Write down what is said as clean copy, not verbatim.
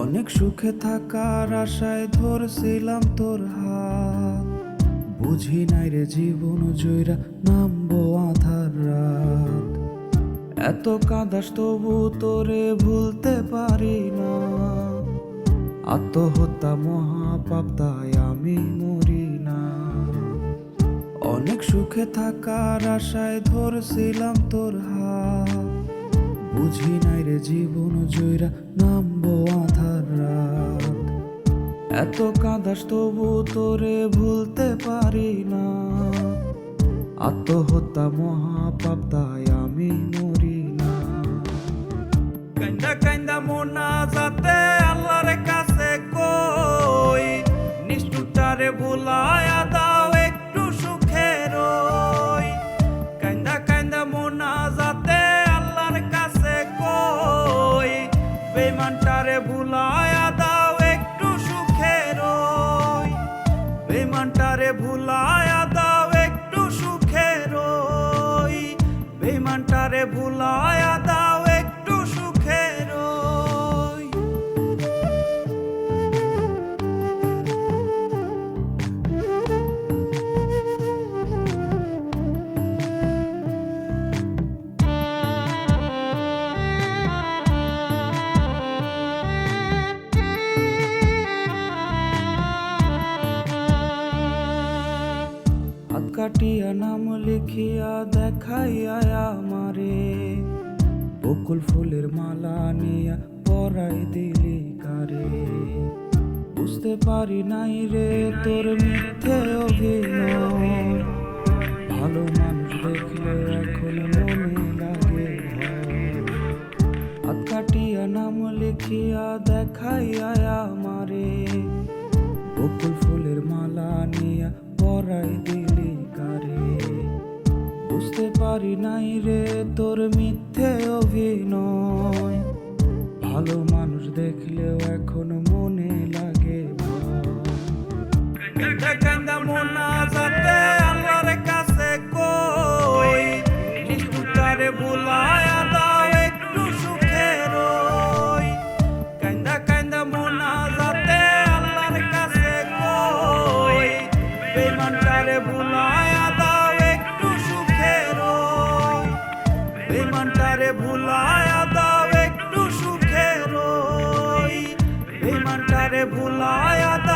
অনেক সুখে থাকার আশায় ধরছিলাম তোর হাত, বুঝি নাই রে জীবন জয়রা নামবো আধার রাত। এত কাঁদাস তবু তোরে ভুলতে পারি না, আত্মহত্যা মহাপাপ তাই আমি মরি না। অনেক সুখে থাকার আশায় ধরছিলাম তোর হাত, বুঝি নাই রে জীবন জয়রা নামবো আধার রাত। এত কাঁদাস তবু তোরে ভুলতে পারি না, আত্মহত্যা মহাপাপ তাই আমি মরি না। কান্দা কান্দা মোনা যাতে আল্লাহর কাছে কই, নিষ্ঠুরটারে ভুলায়া দাও একটু সুখের ওই। কান্দা কান্দা মোনা যাতে আল্লাহর কাছে কই, বেঈমানটারে ভুলায়া দাও একটু সুখের ওই। বেঈমানটারে ভুলায়া দাও একটু সুখের ওই। বেঈমানটারে ভুলায়া দাও একটু সুখের ওই। হাত কাটিয়া নাম লিখিয়া দেখাইয়া আমারে, বকুল ফুলের মালা নিয়া পরাই দিলি কারে। বুঝতে পারি নাই রে তোর মিথ্যে অভিনয়, ভালো মানুষ দেখলে এখন মনে লাগে ভয়। হাত কাটিয়া নাম লিখিয়া দেখাইয়া আমারে, বকুল ফুলের মালা নিয়া পরাই দিলি কারে। বুঝতে পারি নাই রে তোর মিথ্যে অভিনয়, ভালো মানুষ দেখলেও এখন মনে লাগে ভয়। কান্দা কান্দা মোনা যাতে আল্লাহর কাছে কই, নিষ্ঠুরটারে ভুলায়া দাও একটু সুখের ওই। কান্দা কান্দা মোনা যাতে আল্লাহর কাছে কই, বেঈমানটারে ভুলায়া দাও একটু সুখের ওই। বেঈমানটারে ভুলায়া দাও একটু সুখের ওই। বেঈমানটারে ভুলায়া দাও।